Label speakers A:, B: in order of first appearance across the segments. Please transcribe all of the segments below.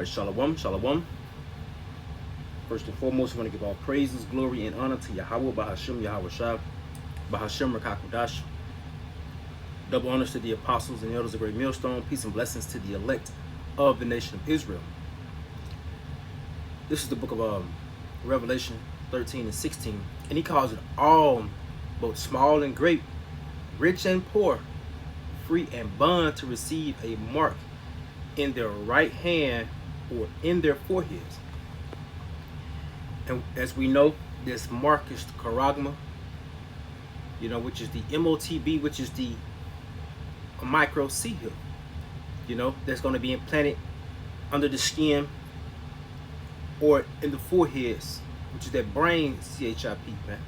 A: right, shalom, shalom. First and foremost, I want to give all praises, glory, and honor to Yahweh, Bahashem, Yahweh Shah, Bahashem, Rakakudash. Double honors to the apostles and the elders of Great Millstone. Peace and blessings to the elect of the nation of Israel. This is the book of Revelation 13 and 16. And he calls it all, both small and great, rich and poor, free and bond, to receive a mark in their right hand or in their foreheads. And as we know, this mark is the charagma, which is the M.O.T.B, which is the micro seal, that's going to be implanted under the skin or in the foreheads, which is that brain CHIP, man.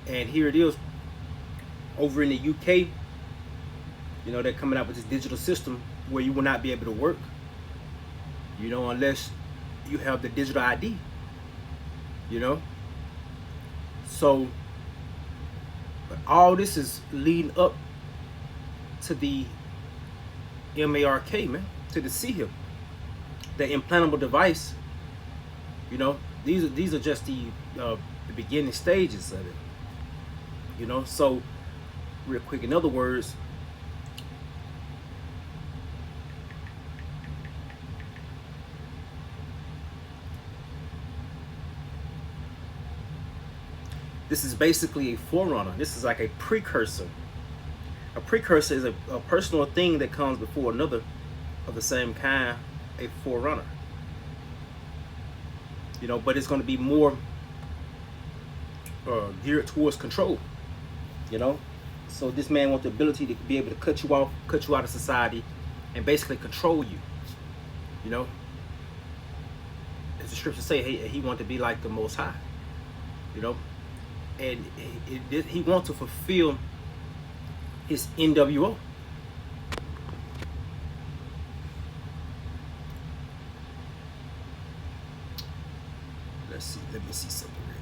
A: And here it is over in the UK. They're coming out with this digital system where you will not be able to work, unless you have the digital ID, So, but all this is leading up to the M.A.R.K, man, to the seal, the implantable device. These are just the beginning stages of it. So, real quick, in other words, this is basically a forerunner. This is like a precursor. A precursor is a personal thing that comes before another of the same kind, a forerunner. But it's going to be more geared towards control. So this man wants the ability to be able to cut you out of society, and basically control you. As the scriptures say, he wants to be like the Most High. And he wants to fulfill his NWO. Let me see something real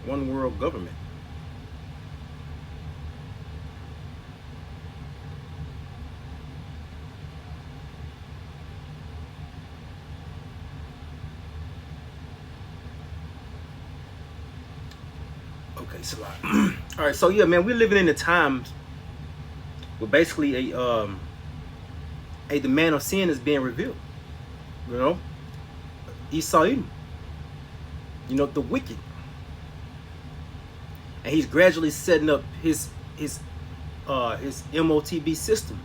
A: quick. One world government. Okay, so all right, so yeah, man, we're living in the times where basically the man of sin is being revealed. Esau, the wicked, and he's gradually setting up his M.O.T.B system,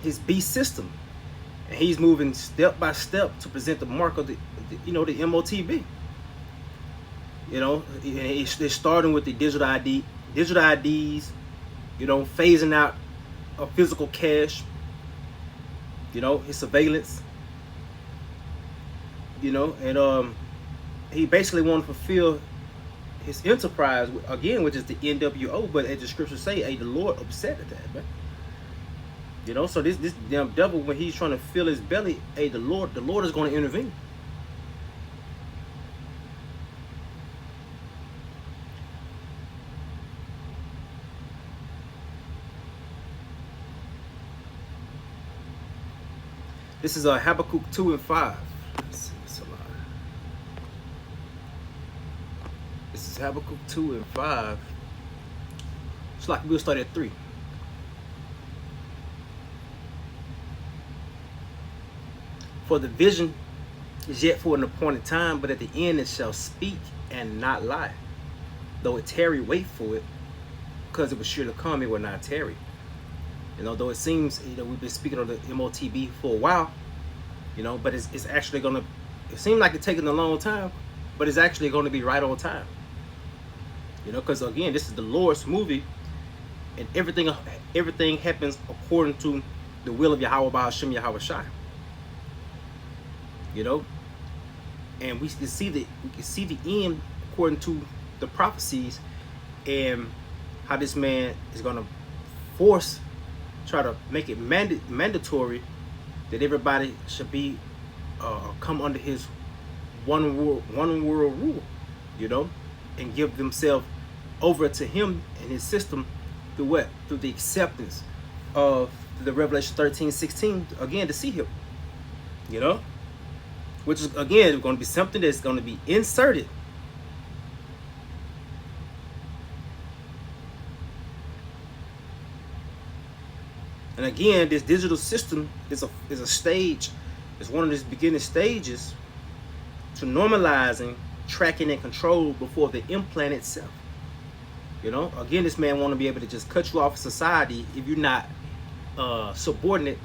A: his beast system, and he's moving step by step to present the mark of the M.O.T.B. They're starting with the digital IDs, phasing out of physical cash, his surveillance, and he basically want to fulfill his enterprise again, which is the NWO. But as the scriptures say, the Lord upset at that, man. So this damn devil, when he's trying to fill his belly, the Lord is going to intervene. This is Habakkuk 2 and 5. Let's see, it's a lot. This is Habakkuk 2 and 5. It's like we'll start at 3. For the vision is yet for an appointed time, but at the end it shall speak and not lie. Though it tarry, wait for it, because it was sure to come, it will not tarry. Though it seems we've been speaking of the M.O.T.B for a while, but it's actually gonna. It seems like it's taking a long time, but it's actually going to be right on time. Because again, this is the Lord's movie, and everything happens according to the will of Yahweh Bahashem Yahweh Shai. And we can see the end according to the prophecies, and how this man is going to try to make it mandatory that everybody should be come under his one world rule, you know, and give themselves over to him and his system through what? Through the acceptance of the Revelation 13:16, again, to see him, you know, which is again going to be something that's going to be inserted. And again, this digital system is a stage. It's one of these beginning stages to normalizing, tracking, and control before the implant itself. You know, again, this man want to be able to just cut you off of society if you're not subordinate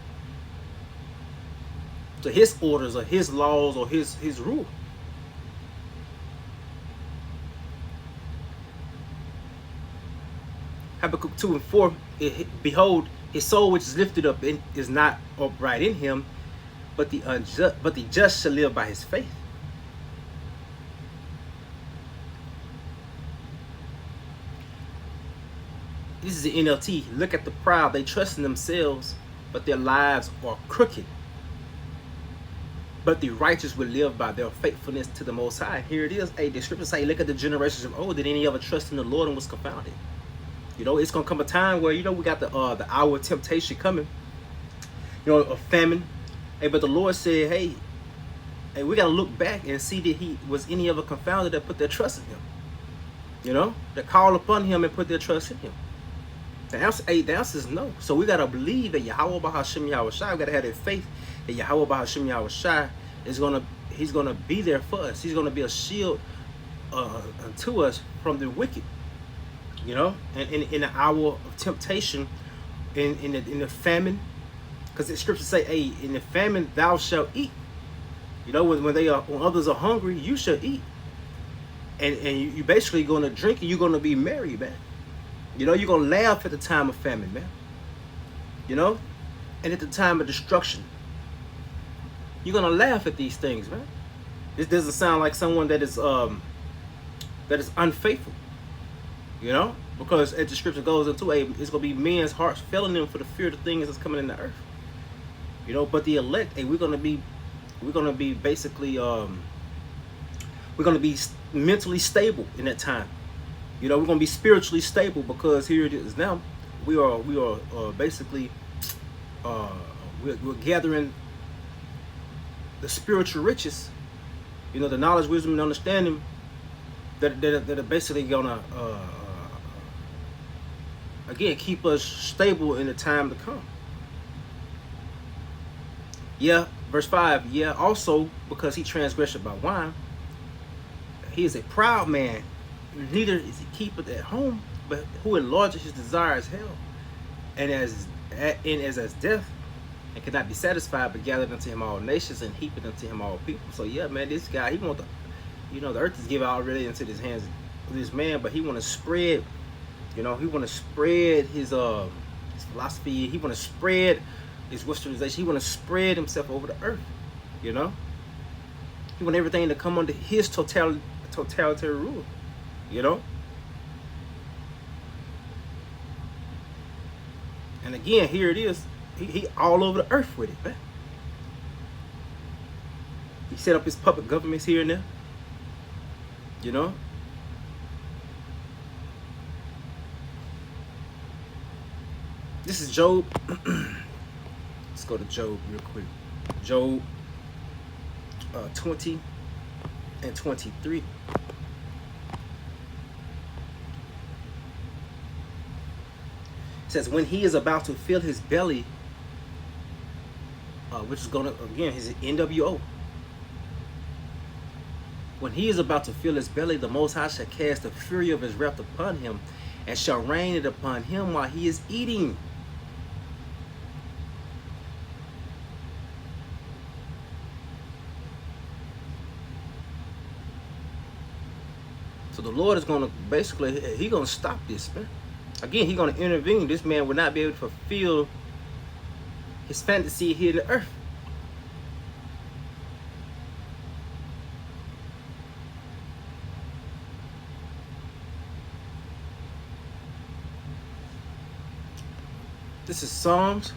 A: to his orders or his laws or his rule. Habakkuk 2:4, behold, his soul which is lifted up is not upright in him, but the just shall live by his faith. This is the NLT. Look at the proud. They trust in themselves, but their lives are crooked. But the righteous will live by their faithfulness to the Most High. Here it is. Hey, the scriptures say, look at the generations of old. Did any ever trust in the Lord and was confounded? You know, it's going to come a time where, you know, we got the hour of temptation coming. You know, a famine. Hey, but the Lord said, hey, we got to look back and see that he was any ever confounded that put their trust in him. You know, that call upon him and put their trust in him. The answer is no. So we got to believe that Yahweh Bahashim Yahushai. We got to have that faith that Yahweh Bahashim Yahushai he's going to be there for us. He's going to be a shield to us from the wicked. You know, and in the hour of temptation, in the famine, because the scriptures say, hey, in the famine thou shalt eat. You know, when others are hungry, you shall eat. And you basically going to drink and you're going to be merry, man. You know, you're going to laugh at the time of famine, man. You know? And at the time of destruction. You're going to laugh at these things, man. This doesn't sound like someone that is unfaithful. You know? Because as the scripture goes into, it's going to be men's hearts failing them for the fear of the things that's coming in the earth. You know? But the elect, we're going to be basically, we're going to be mentally stable in that time. You know, we're going to be spiritually stable because here it is now. We are basically, we're gathering the spiritual riches. You know, the knowledge, wisdom, and understanding that are basically going to, again, keep us stable in the time to come. Yeah, verse 5. Yeah, also because he transgressed by wine, he is a proud man. Neither is he keepeth at home, but who enlarges his desires hell, and as death, and cannot be satisfied, but gathered unto him all nations, and heapeth unto him all people. So yeah, man, this guy, he want the earth is given already into his hands of this man, but he want to spread, he want to spread his philosophy. He want to spread his westernization. He want to spread himself over the earth. You know, he want everything to come under his totalitarian rule. You know, and again, here it is. He all over the earth with it, man. He set up his puppet governments here and there. You know, this is Job. Let's go to Job real quick. Job 20 and 23. It says, when he is about to fill his belly, which is going to, again, his NWO. When he is about to fill his belly, the Most High shall cast the fury of his wrath upon him, and shall rain it upon him while he is eating. So the Lord is going to basically, he's going to stop this, man. Again, he's going to intervene. This man will not be able to fulfill his fantasy here in the earth. This is Psalms.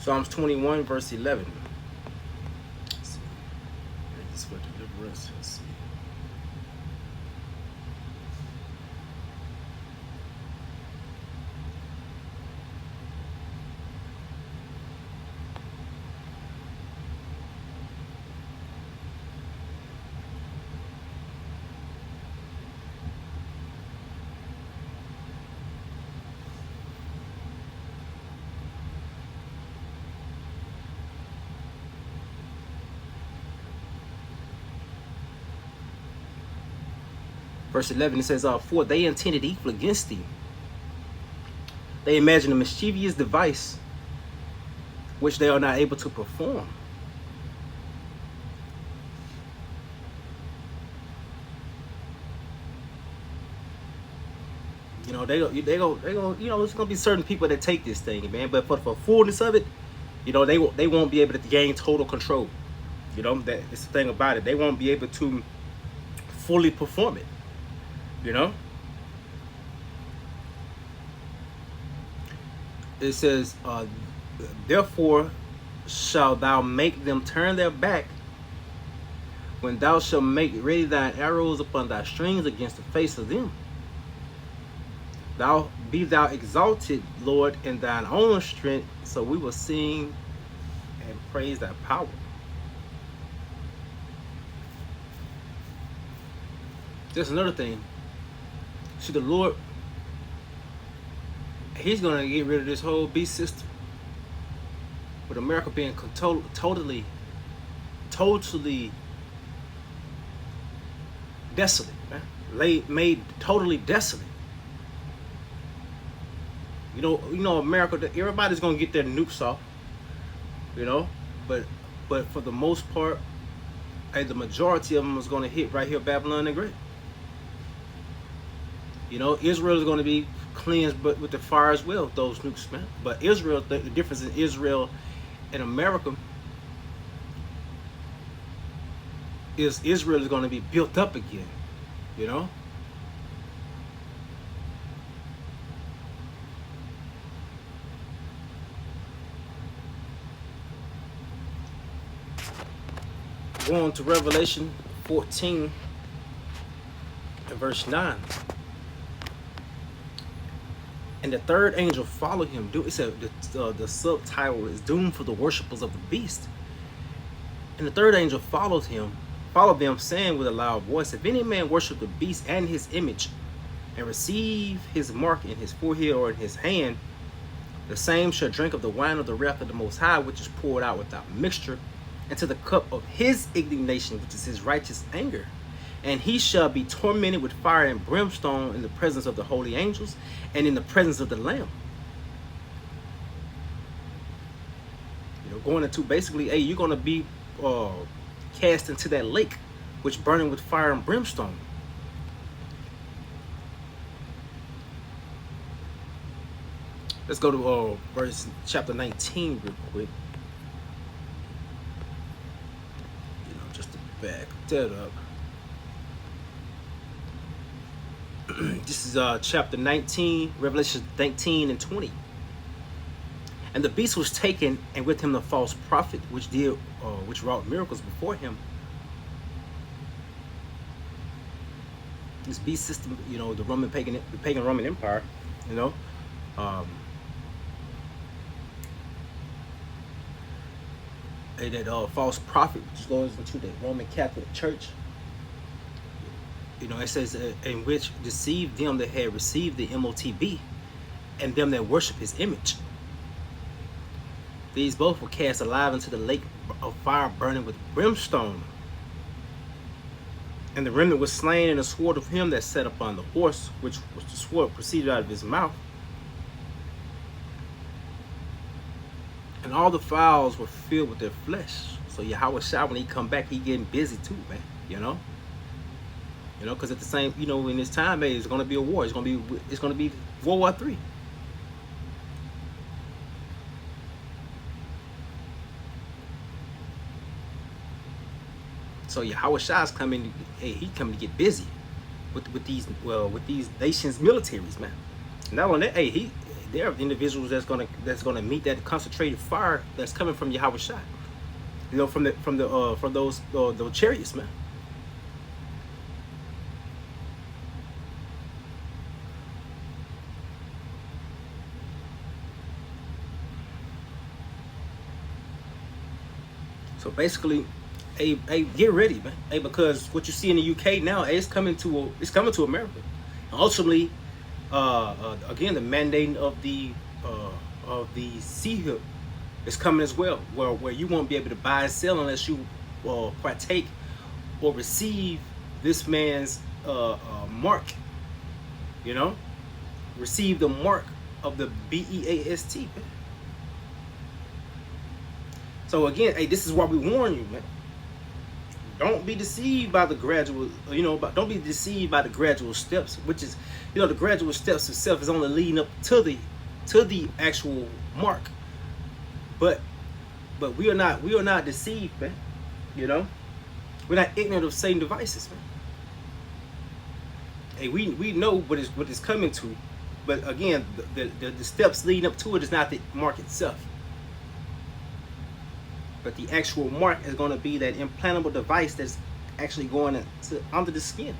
A: Psalms 21, verse 11. Let's see. This for deliverance. Let's see. Verse 11, it says, for they intended evil against thee. They imagined a mischievous device which they are not able to perform. You know, they go, you know, there's gonna be certain people that take this thing, man. But for the fullness of it, you know, they won't be able to gain total control. You know, that's the thing about it. They won't be able to fully perform it. You know, it says, therefore shalt thou make them turn their back when thou shalt make ready thine arrows upon thy strings against the face of them. Thou be thou exalted, Lord, in thine own strength, so we will sing and praise thy power. There's another thing. See, the Lord, he's going to get rid of this whole beast system. With America being totally desolate, man. Made totally desolate. You know, America, everybody's going to get their nukes off. You know, but for the most part, the majority of them is going to hit right here, Babylon the Great. You know, Israel is going to be cleansed, but with the fire as well, those nukes, man. But Israel, the difference in Israel and America is Israel is going to be built up again, you know. Going to Revelation 14 and verse 9. And the third angel followed him. It said the subtitle is "Doom for the Worshippers of the Beast." And the third angel followed them, saying with a loud voice, "If any man worship the beast and his image, and receive his mark in his forehead or in his hand, the same shall drink of the wine of the wrath of the Most High, which is poured out without mixture, into the cup of his indignation, which is his righteous anger. And he shall be tormented with fire and brimstone in the presence of the holy angels and in the presence of the Lamb." You know, going into basically, hey, you're going to be cast into that lake, which burning with fire and brimstone. Let's go to verse chapter 19 real quick. You know, just to back that up. This is chapter 19, Revelation 19 and 20. And the beast was taken, and with him the false prophet, which wrought miracles before him. This beast system, you know, the pagan Roman Empire, you know, that false prophet, which goes into the Roman Catholic Church. You know, it says, in which deceived them that had received the M.O.T.B. and them that worship his image. These both were cast alive into the lake of fire burning with brimstone. And the remnant was slain in the sword of him that sat upon the horse, which was the sword proceeded out of his mouth. And all the fowls were filled with their flesh. So Yahweh Shai, when he come back, he getting busy too, man. You know, because at the same, you know, in this time, it's going to be a war. It's going to be World War III. So Yahweh Shai is coming. Hey, he coming to get busy with these nations' militaries, man. Not only that, hey, there are individuals that's gonna meet that concentrated fire that's coming from Yahweh Shai. You know, from those chariots, man. So basically, hey, get ready, man. Hey, because what you see in the UK now, hey, it's coming to America. And ultimately, again, the mandate of the CHIP is coming as well, where you won't be able to buy and sell unless you partake or receive this man's mark. You know, receive the mark of the BEAST. So again, hey, this is why we warn you, man. Don't be deceived by the gradual, don't be deceived by the gradual steps, which is, the gradual steps itself is only leading up to the actual mark. But we are not deceived, man. We're not ignorant of Satan devices, man. Hey, we know what is coming to, but again, the steps leading up to it is not the mark itself. But the actual mark is going to be that implantable device that's actually going under the skin.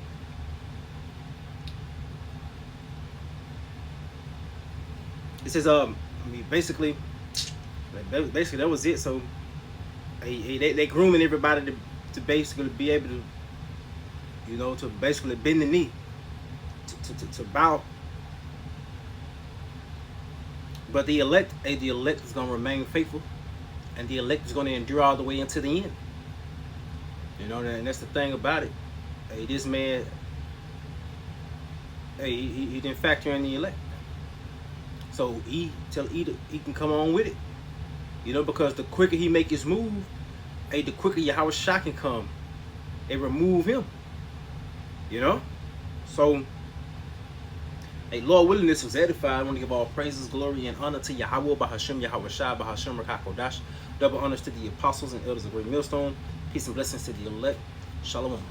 A: It says, basically that was it. So they grooming everybody to basically be able to, to basically bend the knee, to bow. But the elect is going to remain faithful. And the elect is going to endure all the way into the end. And that's the thing about it. Hey, this man, he didn't factor in the elect. So he can come on with it. Because the quicker he make his move, the quicker Yahweh Shai can come and remove him. So, Lord willing, this was edified. I want to give all praises, glory, and honor to Yahweh, Bahashem, Yahweh Shai, Bahashem, Rakakodash. Double honors to the apostles and elders of Great Millstone. Peace and blessings to the elect. Shalom.